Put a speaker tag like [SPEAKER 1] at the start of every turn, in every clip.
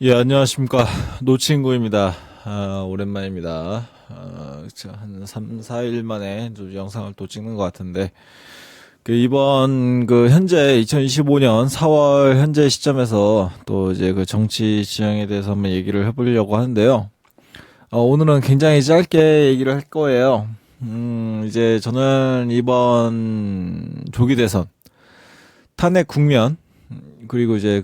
[SPEAKER 1] 예, 안녕하십니까. 노친구입니다. 오랜만입니다. 한 3, 4일 만에 좀 영상을 또 찍는 것 같은데, 이번 현재 2025년 4월 현재 시점에서 또 이제 정치 지형에 대해서 한번 얘기를 해보려고 하는데요. 오늘은 굉장히 짧게 얘기를 할 거예요. 이제 저는 이번 조기 대선, 탄핵 국면, 그리고 이제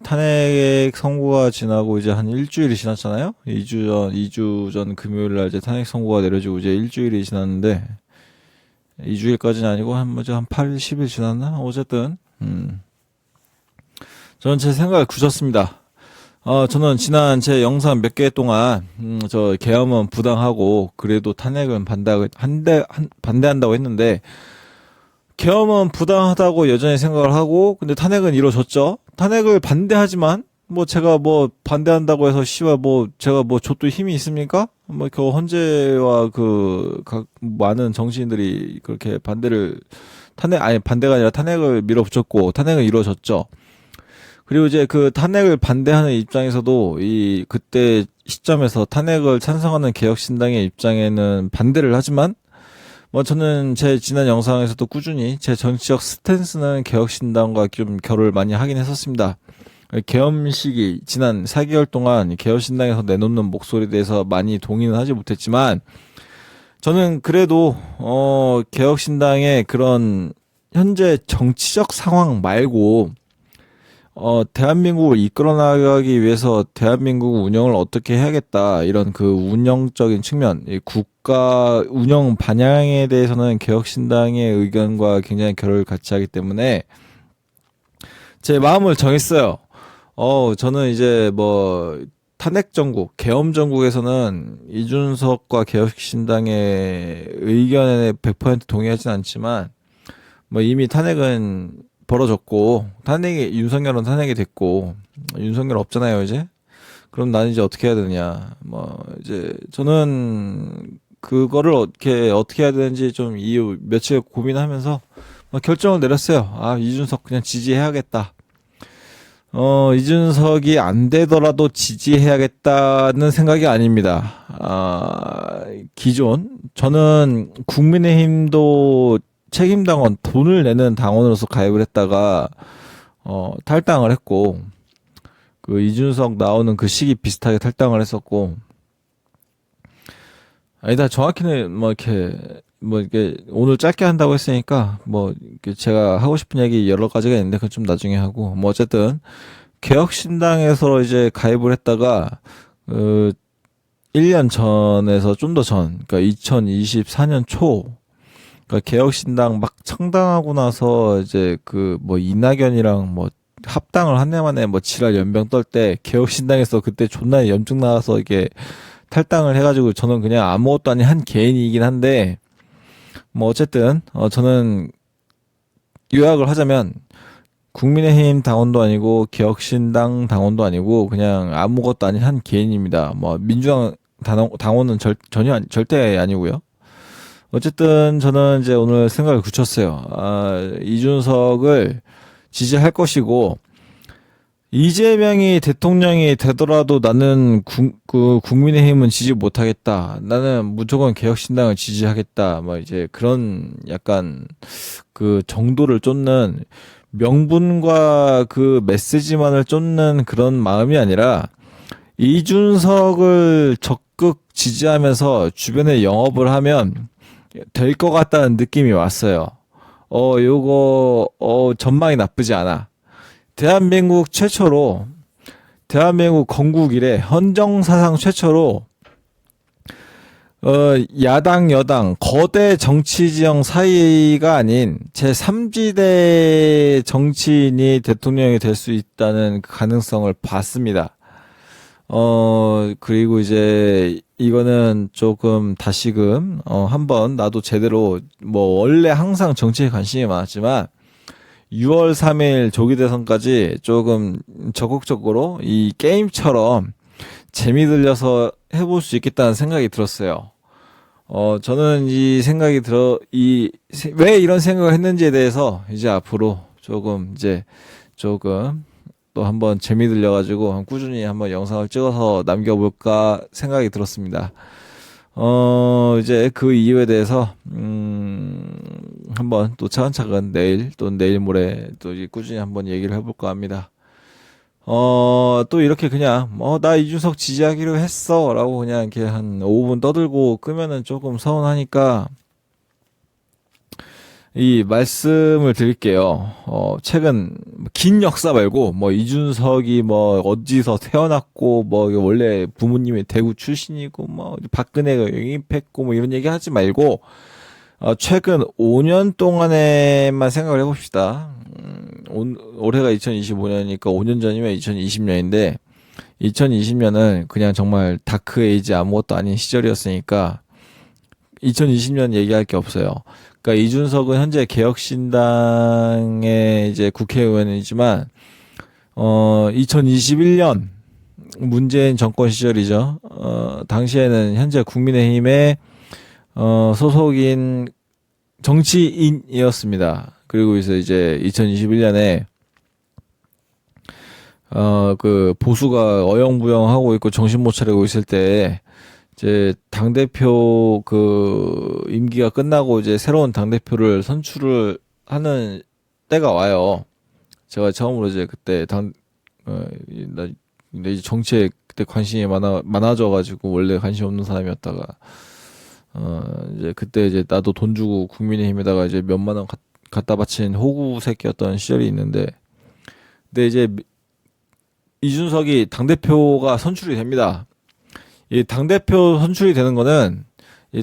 [SPEAKER 1] 탄핵 선고가 지나고 이제 한 일주일이 지났잖아요? 2주 전 금요일 날 이제 탄핵 선고가 내려지고 이제 일주일이 지났는데, 2주일까지는 아니고 뭐죠, 한 8일, 10일 지났나? 어쨌든, 저는 제 생각을 굳혔습니다. 저는 지난 제 영상 몇 개 동안, 저 계엄은 부당하고, 그래도 탄핵은 반대한다고 했는데, 계엄은 부당하다고 여전히 생각을 하고, 근데 탄핵은 이루어졌죠. 탄핵을 반대하지만, 뭐 제가 뭐 반대한다고 해서 씨발 뭐 제가 뭐 족도 힘이 있습니까? 뭐 그 헌재와 각 많은 정치인들이 그렇게 반대가 아니라 탄핵을 밀어붙였고 탄핵은 이루어졌죠. 그리고 이제 탄핵을 반대하는 입장에서도 그때 시점에서 탄핵을 찬성하는 개혁신당의 입장에는 반대를 하지만, 뭐 저는 제 지난 영상에서도 꾸준히 제 정치적 스탠스는 개혁신당과 좀 결을 많이 하긴 했었습니다. 계엄 시기 지난 4개월 동안 개혁신당에서 내놓는 목소리에 대해서 많이 동의는 하지 못했지만, 저는 그래도 개혁신당의 그런 현재 정치적 상황 말고 대한민국을 이끌어 나가기 위해서 대한민국 운영을 어떻게 해야겠다, 이런 운영적인 측면, 이 국가 운영 반향에 대해서는 개혁신당의 의견과 굉장히 결을 같이 하기 때문에 제 마음을 정했어요. 저는 이제 뭐 탄핵 정국, 계엄 정국에서는 이준석과 개혁신당의 의견에 100% 동의하진 않지만, 뭐 이미 탄핵은 벌어졌고, 윤석열은 탄핵이 됐고, 윤석열 없잖아요, 이제? 그럼 나는 이제 어떻게 해야 되느냐. 뭐, 이제, 저는 그거를 어떻게 해야 되는지 좀 이후 며칠 고민하면서 뭐 결정을 내렸어요. 이준석 그냥 지지해야겠다. 이준석이 안 되더라도 지지해야겠다는 생각이 아닙니다. 저는 국민의힘도 책임당원, 돈을 내는 당원으로서 가입을 했다가, 탈당을 했고, 이준석 나오는 그 시기 비슷하게 탈당을 했었고, 아니다, 정확히는 이렇게 오늘 짧게 한다고 했으니까, 제가 하고 싶은 얘기 여러 가지가 있는데, 그건 좀 나중에 하고, 뭐, 어쨌든, 개혁신당에서 이제 가입을 했다가, 1년 전에서 좀 더 전, 그러니까 2024년 초, 그러니까 개혁신당 막 창당하고 나서 이제 이낙연이랑 뭐 합당을 한 해 만에 뭐 지랄 연병 떨 때 개혁신당에서 그때 존나 염증 나와서 이게 탈당을 해가지고 저는 그냥 아무것도 아닌 한 개인이긴 한데, 뭐 어쨌든 저는 요약을 하자면 국민의힘 당원도 아니고 개혁신당 당원도 아니고 그냥 아무것도 아닌 한 개인입니다. 뭐 민주당 당원은 절대 아니고요. 어쨌든 저는 이제 오늘 생각을 굳혔어요. 이준석을 지지할 것이고, 이재명이 대통령이 되더라도 나는 국민의힘은 지지 못하겠다. 나는 무조건 개혁신당을 지지하겠다. 뭐 이제 그런 약간 정도를 쫓는, 명분과 메시지만을 쫓는 그런 마음이 아니라 이준석을 적극 지지하면서 주변에 영업을 하면 될 것 같다는 느낌이 왔어요. 전망이 나쁘지 않아. 대한민국 건국 이래 헌정사상 최초로, 야당, 여당, 거대 정치지형 사이가 아닌 제3지대 정치인이 대통령이 될 수 있다는 가능성을 봤습니다. 그리고 이제 이거는 조금 다시금, 한번 나도 제대로, 뭐, 원래 항상 정치에 관심이 많았지만, 6월 3일 조기 대선까지 조금 적극적으로 이 게임처럼 재미 들려서 해볼 수 있겠다는 생각이 들었어요. 저는 왜 이런 생각을 했는지에 대해서 이제 앞으로 조금 또 한번 재미 들려가지고 꾸준히 한번 영상을 찍어서 남겨볼까 생각이 들었습니다. 이제 그 이유에 대해서 한번 또 차근차근 내일 또 내일 모레 또 이제 꾸준히 한번 얘기를 해볼까 합니다. 또 이렇게 그냥 나 이준석 지지하기로 했어 라고 그냥 이렇게 한 5분 떠들고 끄면은 조금 서운하니까 이 말씀을 드릴게요. 최근 긴 역사 말고 이준석이 어디서 태어났고 원래 부모님이 대구 출신이고 박근혜가 영입했고 이런 얘기 하지 말고 최근 5년 동안에만 생각을 해봅시다. 올해가 2025년이니까 5년 전이면 2020년인데 2020년은 그냥 정말 다크 에이지 아무것도 아닌 시절이었으니까 2020년 얘기할 게 없어요. 그러니까 이준석은 현재 개혁신당의 이제 국회의원이지만 2021년 문재인 정권 시절이죠. 당시에는 현재 국민의힘의 소속인 정치인이었습니다. 그리고 이제 2021년에 그 보수가 어영부영하고 있고 정신 못 차리고 있을 때 이제 당대표 그 임기가 끝나고 이제 새로운 당대표를 선출을 하는 때가 와요. 제가 처음으로 이제 그때 근데 이제 정치에 그때 관심이 많아져가지고 원래 관심 없는 사람이었다가 이제 그때 이제 나도 돈 주고 국민의힘에다가 이제 몇만 원 갖다 바친 호구 새끼였던 시절이 있는데, 근데 이제 이준석이 당대표가 선출이 됩니다. 이 당대표 선출이 되는 거는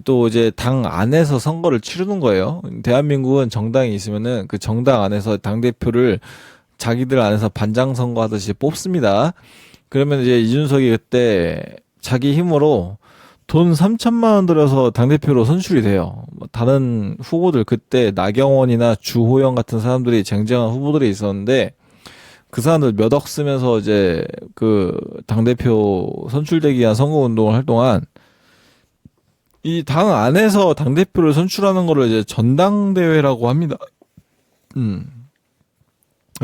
[SPEAKER 1] 또 이제 당 안에서 선거를 치르는 거예요. 대한민국은 정당이 있으면은 그 정당 안에서 당대표를 자기들 안에서 반장 선거 하듯이 뽑습니다. 그러면 이제 이준석이 그때 자기 힘으로 돈 3천만 원 들여서 당대표로 선출이 돼요. 다른 후보들 그때 나경원이나 주호영 같은 사람들이 쟁쟁한 후보들이 있었는데 그 사람들 몇 억 쓰면서 이제 그 당대표 선출되기 위한 선거운동을 할 동안 이 당 안에서 당대표를 선출하는 거를 이제 전당대회라고 합니다.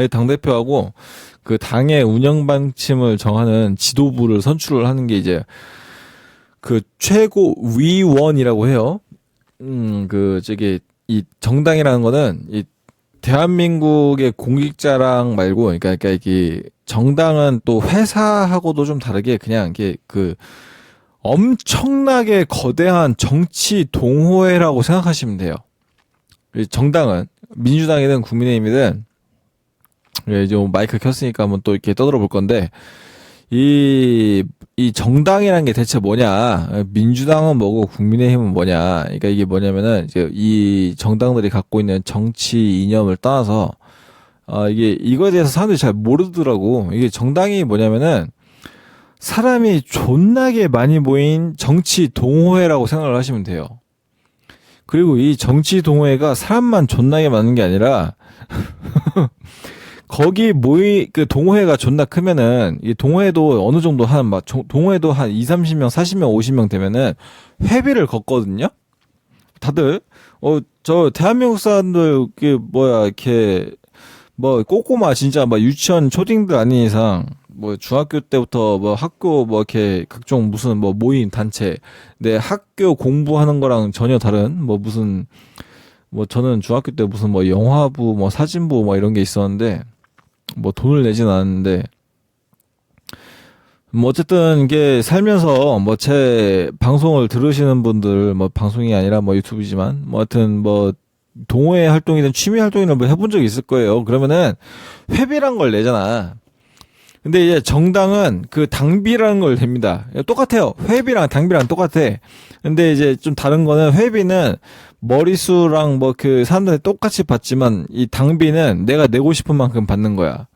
[SPEAKER 1] 당대표하고 그 당의 운영 방침을 정하는 지도부를 선출을 하는 게 이제 그 최고 위원이라고 해요. 이 정당이라는 거는 이 대한민국의 공익자랑 말고, 그러니까 이게 정당은 또 회사하고도 좀 다르게 그냥 이게 그 엄청나게 거대한 정치 동호회라고 생각하시면 돼요. 정당은 민주당이든 국민의힘이든 이제 마이크 켰으니까 한번 또 이렇게 떠들어 볼 건데 이 정당이라는 게 대체 뭐냐? 민주당은 뭐고 국민의힘은 뭐냐? 그러니까 이게 뭐냐면은 이제 이 정당들이 갖고 있는 정치 이념을 떠나서 이거에 대해서 사람들이 잘 모르더라고. 이게 정당이 뭐냐면은 사람이 존나게 많이 모인 정치 동호회라고 생각을 하시면 돼요. 그리고 이 정치 동호회가 사람만 존나게 많은 게 아니라 거기 그 동호회가 존나 크면은, 이 동호회도 어느 정도 동호회도 한 2, 30명, 40명, 50명 되면은 회비를 걷거든요? 다들, 저 대한민국 사람들, 이렇게, 꼬꼬마 진짜 유치원 초딩들 아닌 이상, 중학교 때부터 학교 이렇게 각종 무슨 모임, 단체, 내 학교 공부하는 거랑 전혀 다른, 저는 중학교 때 무슨 영화부, 사진부 이런 게 있었는데, 돈을 내진 않았는데, 어쨌든 이게 살면서 제 방송을 들으시는 분들, 방송이 아니라 유튜브지만, 하여튼 동호회 활동이든 취미 활동이든 해본 적이 있을 거예요. 그러면은 회비란 걸 내잖아. 근데 이제 정당은 그 당비라는 걸 냅니다. 똑같아요. 회비랑 당비랑 똑같아. 근데 이제 좀 다른 거는 회비는 머리수랑 그 사람들이 똑같이 받지만 이 당비는 내가 내고 싶은 만큼 받는 거야.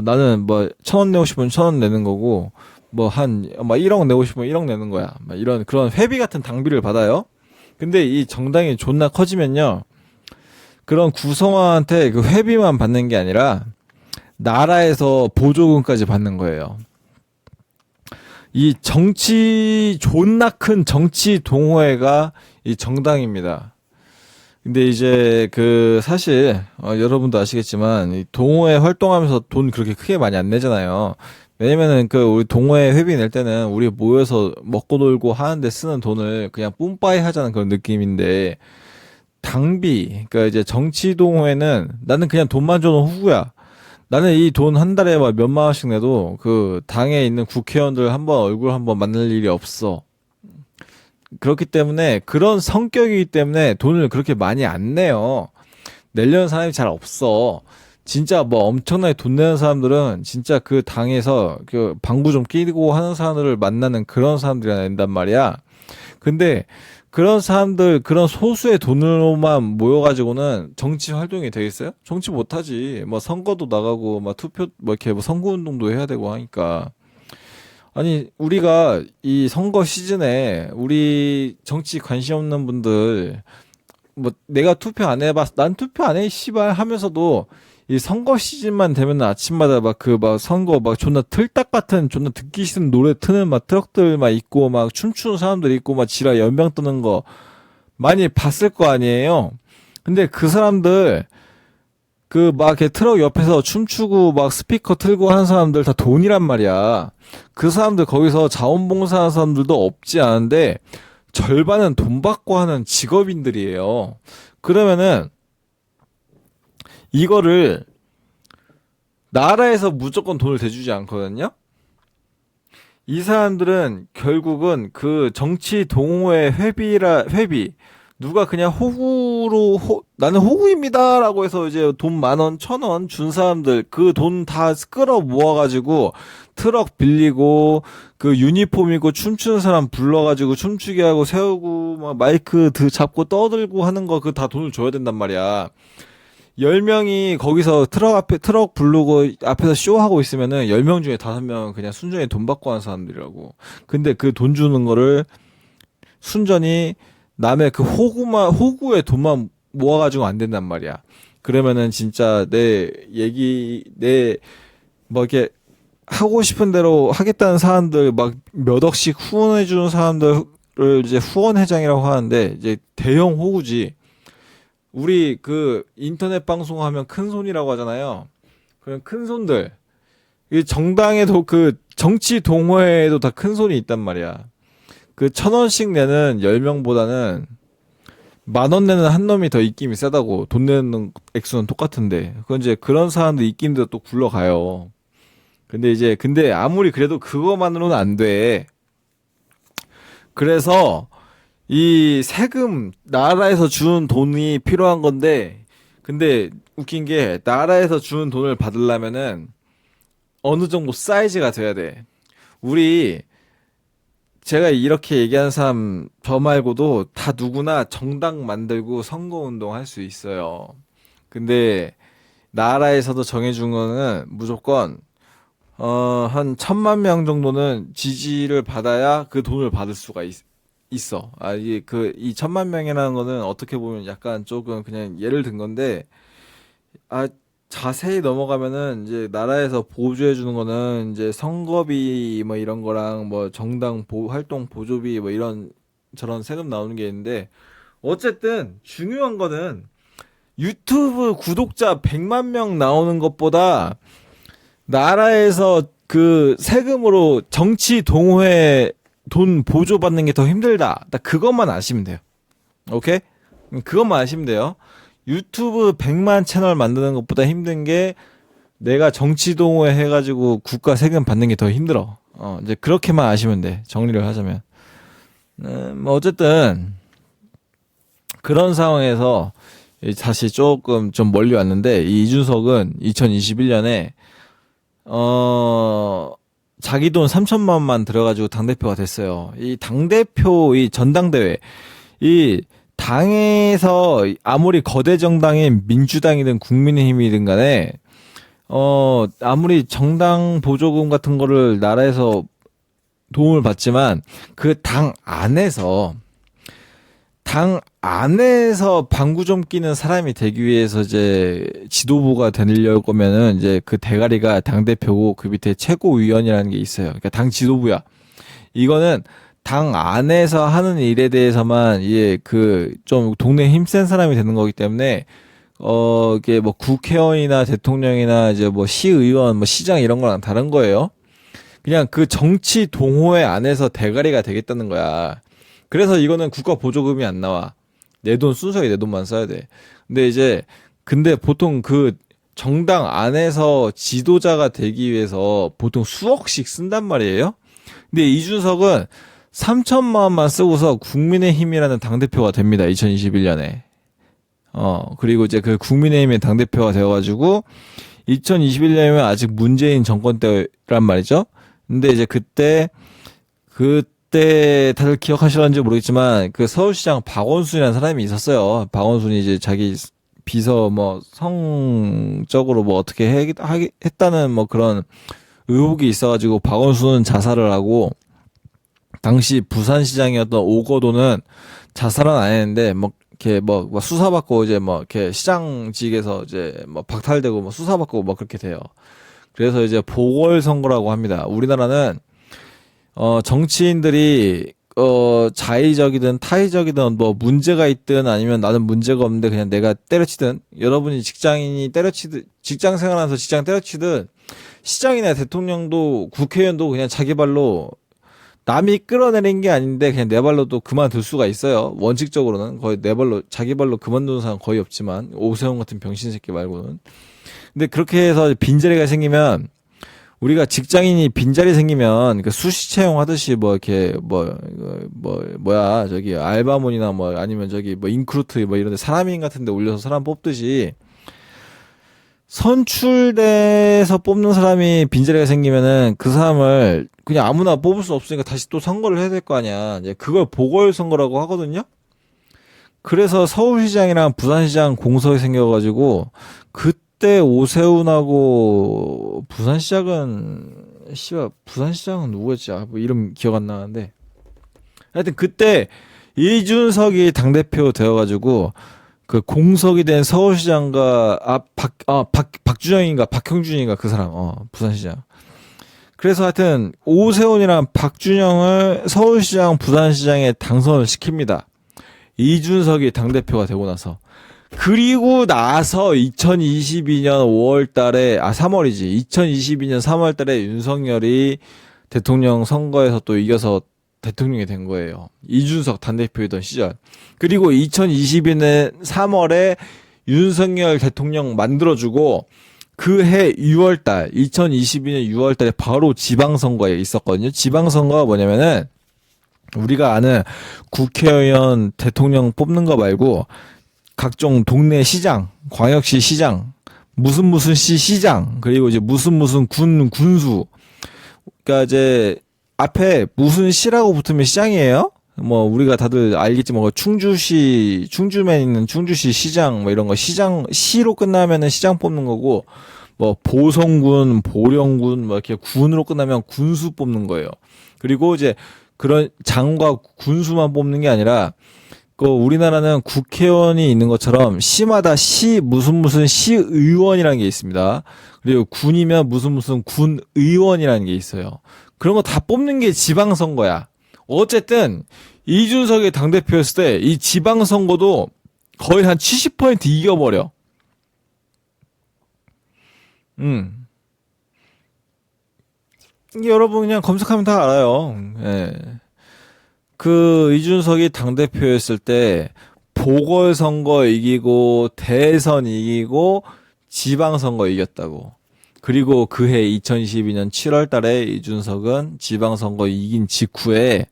[SPEAKER 1] 나는 1,000원 내고 싶으면 1,000원 내는 거고, 1억 내고 싶으면 1억 내는 거야. 이런 그런 회비 같은 당비를 받아요. 근데 이 정당이 존나 커지면요, 그런 구성원한테 그 회비만 받는 게 아니라 나라에서 보조금까지 받는 거예요. 이 존나 큰 정치 동호회가 이 정당입니다. 근데 이제 그 사실 여러분도 아시겠지만 이 동호회 활동하면서 돈 그렇게 크게 많이 안 내잖아요. 왜냐면은 그 우리 동호회 회비 낼 때는 우리 모여서 먹고 놀고 하는데 쓰는 돈을 그냥 뿜빠이 하자는 그런 느낌인데 당비 그러니까 이제 정치 동호회는 나는 그냥 돈만 주는 후구야. 나는 이 돈 한 달에 막 몇만 원씩 내도 그 당에 있는 국회의원들 한번 얼굴 한번 만날 일이 없어. 그렇기 때문에 그런 성격이기 때문에 돈을 그렇게 많이 안 내요. 내려는 사람이 잘 없어. 진짜 뭐 엄청나게 돈 내는 사람들은 진짜 그 당에서 그 방구 좀 끼고 하는 사람들을 만나는 그런 사람들이 낸단 말이야. 근데 그런 사람들, 그런 소수의 돈으로만 모여가지고는 정치 활동이 되겠어요? 정치 못하지. 뭐 선거도 나가고, 막 투표, 뭐 이렇게 뭐 선거운동도 해야 되고 하니까. 아니, 우리가 이 선거 시즌에 우리 정치 관심 없는 분들, 뭐 내가 투표 안 해봤, 난 투표 안 해, 씨발 하면서도 이 선거 시즌만 되면 아침마다 막 그 막 선거 막 존나 틀딱 같은 존나 듣기 싫은 노래 트는 막 트럭들 막 있고 막 춤추는 사람들 있고 막 지라 연병 뜨는 거 많이 봤을 거 아니에요. 근데 그 사람들 그 막 이렇게 트럭 옆에서 춤추고 막 스피커 틀고 하는 사람들 다 돈이란 말이야. 그 사람들 거기서 자원봉사하는 사람들도 없지 않은데 절반은 돈 받고 하는 직업인들이에요. 그러면은 이거를 나라에서 무조건 돈을 대주지 않거든요. 이 사람들은 결국은 그 정치 동호회 회비 누가 그냥 나는 호구입니다라고 해서 이제 돈 10,000원, 1,000원 준 사람들 그 돈 다 끌어 모아가지고 트럭 빌리고 그 유니폼 입고 춤추는 사람 불러가지고 춤추게 하고 세우고 막 마이크 잡고 떠들고 하는 거 그 다 돈을 줘야 된단 말이야. 10명이 거기서 트럭 부르고 앞에서 쇼하고 있으면은 10명 중에 5명 그냥 순전히 돈 받고 하는 사람들이라고. 근데 그 돈 주는 거를 순전히 남의 그 호구의 돈만 모아가지고 안 된단 말이야. 그러면은 진짜 뭐 이렇게 하고 싶은 대로 하겠다는 사람들 막 몇 억씩 후원해주는 사람들을 이제 후원회장이라고 하는데 이제 대형 호구지. 우리 그 인터넷 방송하면 큰 손이라고 하잖아요. 그런 큰 손들. 이 정당에도 그 정치 동호회에도 다 큰 손이 있단 말이야. 그 1,000원씩 내는 10명보다는 10,000원 내는 한 놈이 더 입김이 세다고. 돈 내는 액수는 똑같은데. 그건 이제 그런 사람들 입김도 또 굴러가요. 근데 아무리 그래도 그거만으로는 안 돼. 그래서 이 세금 나라에서 주는 돈이 필요한 건데 근데 웃긴 게 나라에서 주는 돈을 받으려면은 어느 정도 사이즈가 돼야 돼. 우리 제가 이렇게 얘기하는 사람 저 말고도 다 누구나 정당 만들고 선거운동 할 수 있어요. 근데 나라에서도 정해준 거는 무조건 한 1,000만 명 정도는 지지를 받아야 그 돈을 받을 수가 있어. 이게 이 1,000만 명이라는 거는 어떻게 보면 약간 조금 그냥 예를 든 건데, 자세히 넘어가면은 이제 나라에서 보조해 주는 거는 이제 선거비 뭐 이런 거랑 뭐 정당 활동 보조비 뭐 이런 저런 세금 나오는 게 있는데, 어쨌든 중요한 거는 유튜브 구독자 100만 명 나오는 것보다 나라에서 그 세금으로 정치 동호회 돈 보조받는 게 더 힘들다. 딱 그것만 아시면 돼요. 오케이? 그것만 아시면 돼요. 유튜브 100만 채널 만드는 것보다 힘든 게 내가 정치 동호회 해가지고 국가 세금 받는 게 더 힘들어. 이제 그렇게만 아시면 돼. 정리를 하자면. 뭐 어쨌든 그런 상황에서 다시 조금 좀 멀리 왔는데 이 이준석은 2021년에 자기 돈 3,000만 원만 들어가지고 당대표가 됐어요. 이 당대표, 이 전당대회, 이 당에서 아무리 거대 정당인 민주당이든 국민의힘이든 간에, 아무리 정당 보조금 같은 거를 나라에서 도움을 받지만 그 당 안에서 방구 좀 끼는 사람이 되기 위해서 이제 지도부가 되려고 거면은 이제 그 대가리가 당대표고 그 밑에 최고위원이라는 게 있어요. 그러니까 당 지도부야. 이거는 당 안에서 하는 일에 대해서만 이게 그 좀 동네 힘센 사람이 되는 거기 때문에 이게 뭐 국회의원이나 대통령이나 이제 뭐 시의원, 뭐 시장 이런 거랑 다른 거예요. 그냥 그 정치 동호회 안에서 대가리가 되겠다는 거야. 그래서 이거는 국가 보조금이 안 나와. 내 돈 순수하게 내 돈만 써야 돼. 근데 보통 그 정당 안에서 지도자가 되기 위해서 보통 수억씩 쓴단 말이에요. 근데 이준석은 3천만 원만 쓰고서 국민의힘이라는 당대표가 됩니다. 2021년에. 그리고 이제 그 국민의힘의 당대표가 되어가지고 2021년이면 아직 문재인 정권 때란 말이죠. 근데 이제 그때 다들 기억하시는지 모르겠지만 그 서울시장 박원순이라는 사람이 있었어요. 박원순이 이제 자기 비서 뭐 성적으로 뭐 어떻게 했다는 뭐 그런 의혹이 있어가지고 박원순은 자살을 하고 당시 부산시장이었던 오거도는 자살은 안 했는데 뭐 이렇게 뭐 수사받고 이제 뭐 이렇게 시장직에서 이제 뭐 박탈되고 뭐 수사받고 뭐 그렇게 돼요. 그래서 이제 보궐선거라고 합니다. 우리나라는 정치인들이 자의적이든 타의적이든 뭐 문제가 있든 아니면 나는 문제가 없는데 그냥 내가 때려치든 여러분이 직장인이 때려치든 직장 생활하면서 직장 때려치든 시장이나 대통령도 국회의원도 그냥 자기 발로 남이 끌어내린 게 아닌데 그냥 내 발로도 그만둘 수가 있어요. 원칙적으로는 거의 내 발로 자기 발로 그만두는 사람 거의 없지만 오세훈 같은 병신 새끼 말고는. 근데 그렇게 해서 빈자리가 생기면 우리가 직장인이 빈자리 생기면 그 수시 채용하듯이 뭐 이렇게 뭐야 저기 알바몬이나 뭐 아니면 저기 뭐 인크루트 뭐 이런 데 사람인 같은 데 올려서 사람 뽑듯이 선출돼서 뽑는 사람이 빈자리가 생기면은 그 사람을 그냥 아무나 뽑을 수 없으니까 다시 또 선거를 해야 될 거 아니야. 이제 그걸 보궐선거라고 하거든요. 그래서 서울시장이랑 부산시장 공석이 생겨가지고 그때 오세훈하고 부산시장은 누구였지? 뭐 이름 기억 안 나는데 하여튼 그때 이준석이 당대표 되어가지고 그 공석이 된 서울시장과 박주영인가 박형준인가 그 사람 부산시장. 그래서 하여튼 오세훈이랑 박준영을 서울시장 부산시장에 당선을 시킵니다. 이준석이 당대표가 되고 나서. 그리고 나서 2022년 5월달에 3월이지 2022년 3월달에 윤석열이 대통령 선거에서 또 이겨서 대통령이 된 거예요. 이준석 당대표이던 시절. 그리고 2022년 3월에 윤석열 대통령 만들어주고 그 해 6월달 2022년 6월달에 바로 지방선거에 있었거든요. 지방선거가 뭐냐면은 우리가 아는 국회의원 대통령 뽑는 거 말고 각종 동네 시장, 광역시 시장, 무슨 시 시장, 그리고 이제 무슨 군수. 그러니까 이제 앞에 무슨 시라고 붙으면 시장이에요. 뭐 우리가 다들 알겠지만 뭐 충주맨 있는 충주시 시장 뭐 이런 거 시로 끝나면은 시장 뽑는 거고 뭐 보성군, 보령군 뭐 이렇게 군으로 끝나면 군수 뽑는 거예요. 그리고 이제 그런 장과 군수만 뽑는 게 아니라 우리나라는 국회의원이 있는 것처럼 시마다 무슨 시의원이라는 게 있습니다. 그리고 군이면 무슨 군의원이라는 게 있어요. 그런 거 다 뽑는 게 지방선거야. 어쨌든 이준석이 당대표였을 때 이 지방선거도 거의 한 70% 이겨버려. 이게 여러분 그냥 검색하면 다 알아요. 예. 그 이준석이 당대표였을 때 보궐선거 이기고 대선 이기고 지방선거 이겼다고. 그리고 그해 2022년 7월 달에 이준석은 지방선거 이긴 직후에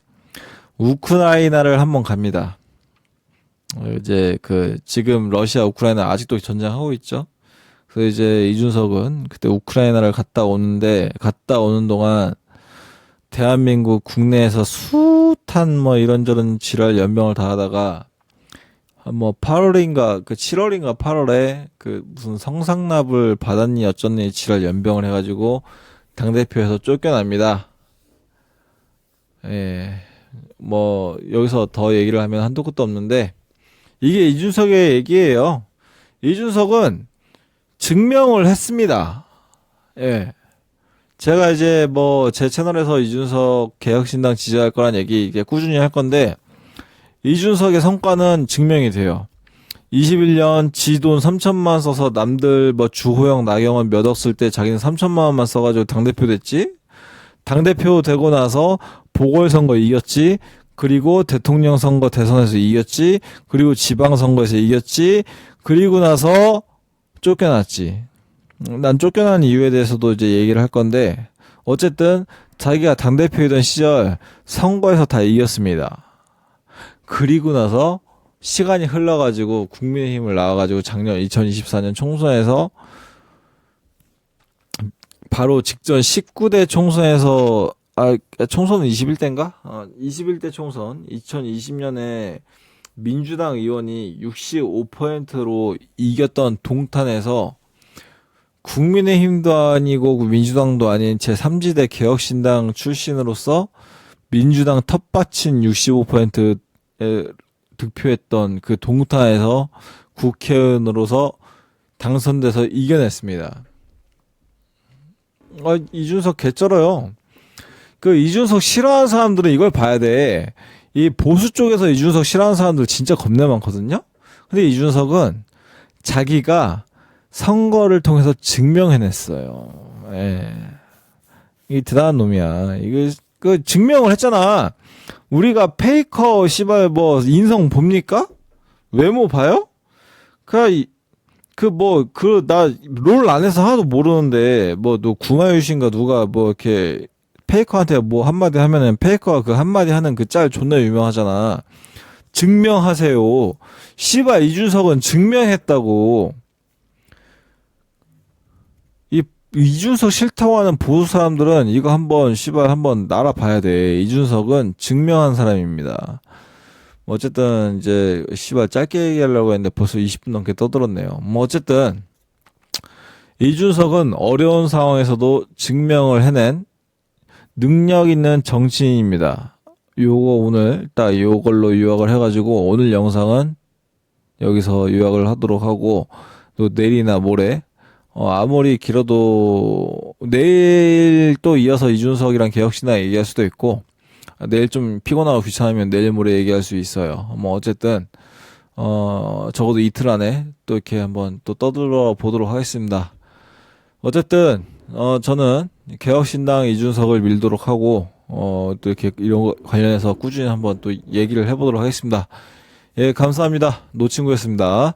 [SPEAKER 1] 우크라이나를 한번 갑니다. 이제 지금 러시아 우크라이나 아직도 전쟁하고 있죠. 그래서 이제 이준석은 그때 우크라이나를 갔다 오는 동안 대한민국 국내에서 숱한 뭐 이런저런 지랄 연병을 다 하다가 뭐 8월인가 7월인가 8월에 무슨 성상납을 받았니 어쩌니 지랄 연병을 해가지고 당대표에서 쫓겨납니다. 예. 뭐 여기서 더 얘기를 하면 한도 끝도 없는데 이게 이준석의 얘기예요. 이준석은 증명을 했습니다. 예. 제가 이제 뭐 제 채널에서 이준석 개혁신당 지지할 거란 얘기 이게 꾸준히 할 건데, 이준석의 성과는 증명이 돼요. 21년 지 돈 3천만 써서 남들 뭐 주호영, 나경원 몇 억 쓸 때 자기는 3천만 원만 써가지고 당대표 됐지? 당대표 되고 나서 보궐선거 이겼지? 그리고 대통령 선거 대선에서 이겼지? 그리고 지방선거에서 이겼지? 그리고 나서 쫓겨났지. 난 쫓겨난 이유에 대해서도 이제 얘기를 할 건데, 어쨌든 자기가 당대표이던 시절 선거에서 다 이겼습니다. 그리고 나서 시간이 흘러가지고 국민의힘을 나와가지고 작년 2024년 총선에서 바로 직전 19대 총선에서, 총선은 21대인가? 21대 총선 2020년에 민주당 의원이 65%로 이겼던 동탄에서 국민의힘도 아니고 민주당도 아닌 제3지대 개혁신당 출신으로서 민주당 텃밭인 65%에 득표했던 그 동탄에서 국회의원으로서 당선돼서 이겨냈습니다. 이준석 개쩔어요. 그 이준석 싫어하는 사람들은 이걸 봐야 돼. 이 보수 쪽에서 이준석 싫어하는 사람들 진짜 겁내 많거든요. 근데 이준석은 자기가 선거를 통해서 증명해냈어요. 예. 이 대단한 놈이야. 이거 그 증명을 했잖아. 우리가 페이커 씨발 뭐 인성 봅니까? 외모 봐요? 나 롤 안에서 하나도 모르는데 뭐 너 구마유신가 누가 뭐 이렇게 페이커한테 뭐 한마디 하면은 페이커가 그 한마디 하는 그 짤 존나 유명하잖아. 증명하세요. 씨발 이준석은 증명했다고. 이준석 싫다고 하는 보수 사람들은 이거 한번 알아봐야 돼. 이준석은 증명한 사람입니다. 어쨌든 이제 짧게 얘기하려고 했는데 벌써 20분 넘게 떠들었네요. 뭐 어쨌든 이준석은 어려운 상황에서도 증명을 해낸 능력 있는 정치인입니다. 요거 오늘 딱 요걸로 요약을 해가지고 오늘 영상은 여기서 요약을 하도록 하고, 또 내일이나 모레 아무리 길어도 내일 또 이어서 이준석이랑 개혁신당 얘기할 수도 있고, 내일 좀 피곤하고 귀찮으면 내일 모레 얘기할 수 있어요. 뭐 어쨌든 적어도 이틀 안에 또 이렇게 한번 또 떠들어 보도록 하겠습니다. 어쨌든 저는 개혁신당 이준석을 밀도록 하고 또 이렇게 이런 거 관련해서 꾸준히 한번 또 얘기를 해보도록 하겠습니다. 예, 감사합니다. 노친구였습니다.